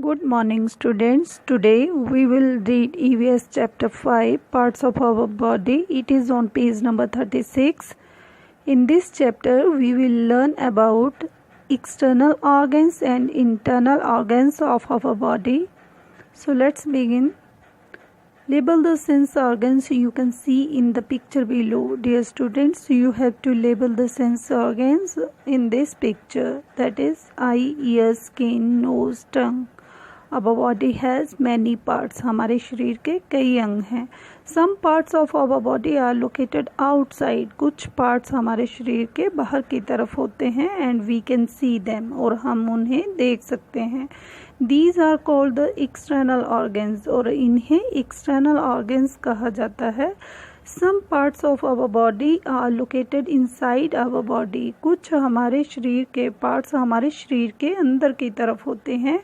Good morning, students. Today we will read EVS chapter 5, parts of our body. It is on page number 36. In this chapter we will learn about external organs and internal organs of our body. So let's begin. Label the sense organs you can see in the picture below. Dear students, you have to label the sense organs in this picture, that is eye, ear, skin, nose, tongue. Our body has many parts. हमारे शरीर के कई अंग हैं. Some parts of our body are located outside. कुछ parts हमारे शरीर के बाहर की तरफ होते हैं and we can see them, और हम उन्हें देख सकते हैं. These are called the external organs, और इन्हें external organs कहा जाता है. Some parts of our body are located inside our body. कुछ हमारे शरीर के parts हमारे शरीर के अंदर की तरफ होते हैं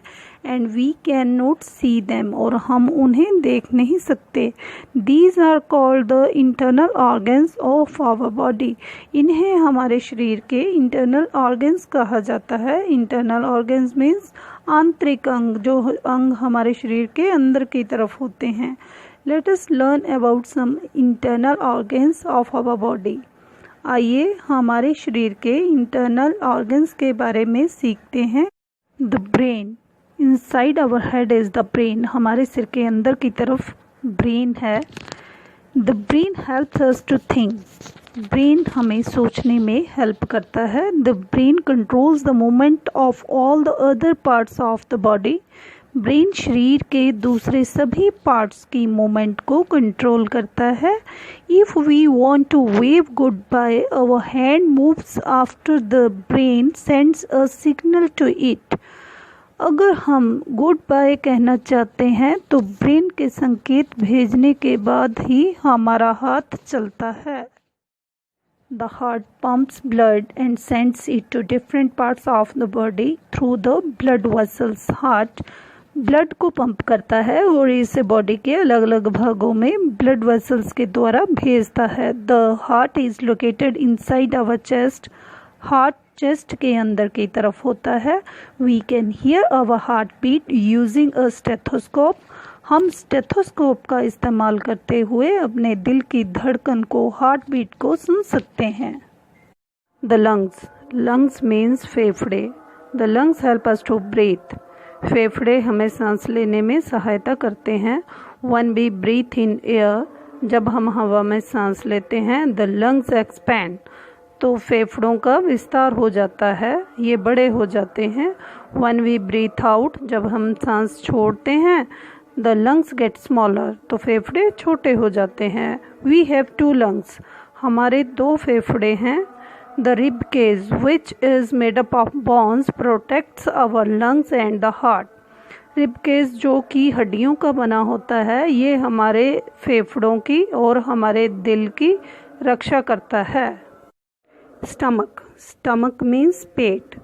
and we cannot see them, और हम उन्हें देख नहीं सकते. These are called the internal organs of our body. इन्हें हमारे शरीर के internal organs कहा जाता है. Internal organs means आंतरिक अंग, जो अंग हमारे शरीर के अंदर की तरफ होते हैं. Let us learn about some internal organs of our body. आइए हमारे शरीर के internal organs के बारे में सीखते हैं. The brain. Inside our head is the brain. हमारे सिर के अंदर की तरफ brain है. The brain helps us to think. Brain हमें सोचने में help करता है. The brain controls the movement of all the other parts of the body. Brain शरीर के दूसरे सभी पार्ट्स की मूवमेंट को कंट्रोल करता है. If we want to wave goodbye, our hand moves after the brain sends a signal to it. अगर हम गुड बाय कहना चाहते हैं तो ब्रेन के संकेत भेजने के बाद ही हमारा हाथ चलता है. The heart pumps blood and sends it to different parts of the body through the blood vessels. Heart blood को पंप करता है और इसे बॉडी के अलग अलग भागों में ब्लड वेसल्स के द्वारा भेजता है. The heart is located inside our chest. Heart chest के अंदर की तरफ होता है. We can hear our heartbeat using a stethoscope. हम स्टेथोस्कोप का इस्तेमाल करते हुए अपने दिल की धड़कन को, हार्ट बीट को सुन सकते हैं. The lungs. लंग्स मीन्स फेफड़े. The lungs help us to breathe. फेफड़े हमें सांस लेने में सहायता करते हैं. When we breathe in air, जब हम हवा में सांस लेते हैं, द लंग्स एक्सपैंड, तो फेफड़ों का विस्तार हो जाता है, ये बड़े हो जाते हैं. वन वी ब्रीथ आउट, जब हम सांस छोड़ते हैं, द लंग्स गेट स्मॉलर, तो फेफड़े छोटे हो जाते हैं. वी हैव टू लंग्स, हमारे दो फेफड़े हैं. The rib cage, which is made up of bones, protects our lungs and the heart. Rib cage जो कि हड्डियों का बना होता है, ये हमारे फेफड़ों की और हमारे दिल की रक्षा करता है. Stomach. Stomach means pet.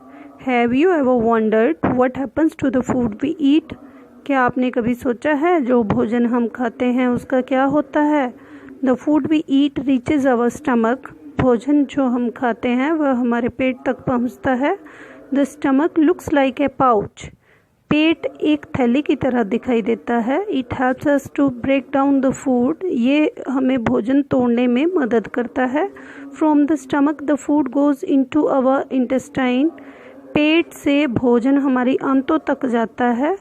Have you ever wondered what happens to the food we eat? क्या आपने कभी सोचा है जो भोजन हम खाते हैं उसका क्या होता है? The food we eat reaches our stomach. भोजन जो हम खाते हैं वह हमारे पेट तक पहुंचता है. The stomach looks like a pouch. पेट एक थैली की तरह दिखाई देता है. It helps us to break down the food. ये हमें भोजन तोड़ने में मदद करता है. From the stomach the food goes into our intestine. पेट से भोजन हमारी आंतों तक जाता है.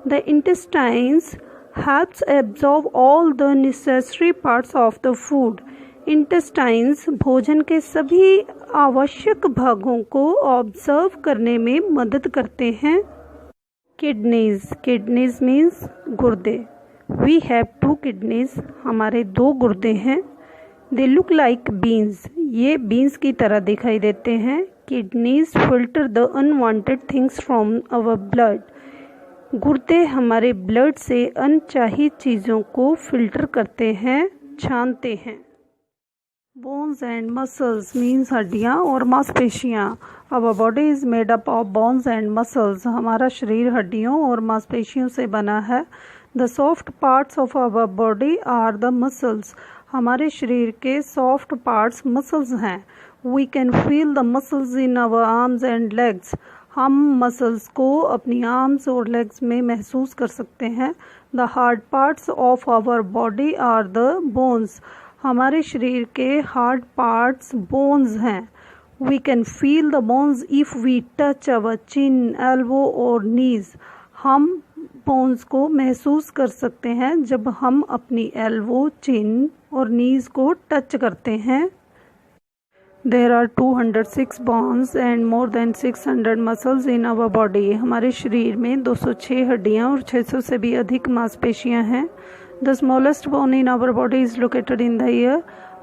The intestines helps absorb all the necessary parts of the food. Intestines भोजन के सभी आवश्यक भागों को ऑब्जर्व करने में मदद करते हैं. किडनीज. किडनीज मीन्स गुर्दे. वी हैव टू किडनीज, हमारे दो गुर्दे हैं. दे लुक लाइक बीन्स, ये बीन्स की तरह दिखाई देते हैं. Kidneys filter the unwanted things from our blood. गुर्दे हमारे ब्लड से अनचाही चीज़ों को फिल्टर करते हैं, छानते हैं. बोन्स एंड मसल्स मीन्स हड्डियाँ और मांसपेशियाँ. Our body is made up of bones and muscles. हमारा शरीर हड्डियों और मांसपेशियों से बना है. The soft parts of our body are the muscles. हमारे शरीर के सॉफ्ट पार्ट्स मसल्स हैं. We can feel the muscles in our arms and legs. हम मसल्स को अपनी आर्म्स और लेग्स में महसूस कर सकते हैं। The hard parts of our body are the bones. हमारे शरीर के हार्ड पार्ट्स बोन्स हैं। We can feel the bones if we touch our chin, elbow और नीज। हम बोन्स को महसूस कर सकते हैं जब हम अपनी एल्बो, चिन और नीज को टच करते हैं। There are 206 bones and more than 600 muscles in our body. हमारे शरीर में 206 हड्डियाँ और 600 से भी अधिक मांसपेशियाँ हैं। The smallest bone in our body is located in the ear.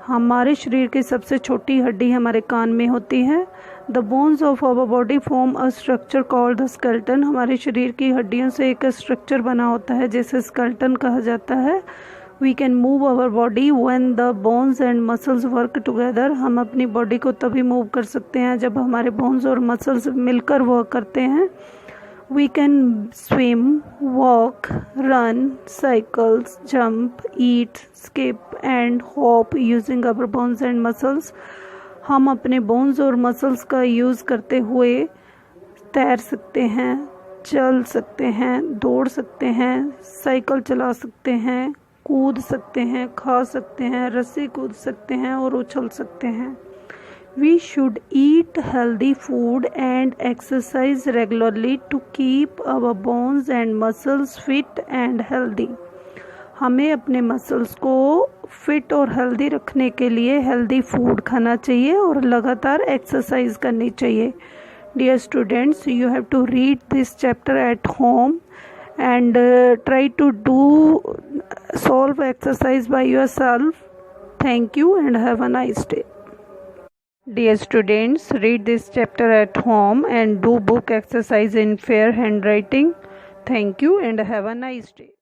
हमारे शरीर की सबसे छोटी हड्डी हमारे कान में होती है। The bones of our body form a structure called the skeleton. हमारे शरीर की हड्डियों से एक स्ट्रक्चर बना होता है जिसे स्केलेटन कहा जाता है। We can move our body when the bones and muscles work together. हम अपनी बॉडी को तभी मूव कर सकते हैं जब हमारे बोन्स और मसल्स मिलकर वर्क करते हैं। We can swim, walk, run, cycle, jump, eat, skip and hop using our bones and muscles. हम अपने बोन्स और मसल्स का यूज़ करते हुए तैर सकते हैं, चल सकते हैं, दौड़ सकते हैं, साइकिल चला सकते हैं, कूद सकते हैं, खा सकते हैं, रस्सी कूद सकते हैं और उछल सकते हैं। We should eat healthy food and exercise regularly to keep our bones and muscles fit and healthy. हमें अपने मसल्स को फिट और हेल्दी रखने के लिए हेल्दी फूड खाना चाहिए और लगातार एक्सरसाइज करनी चाहिए। Dear students, you have to read this chapter at home and try to solve exercise by yourself. Thank you and have a nice day. Dear students, read this chapter at home and do book exercise in fair handwriting. Thank you and have a nice day.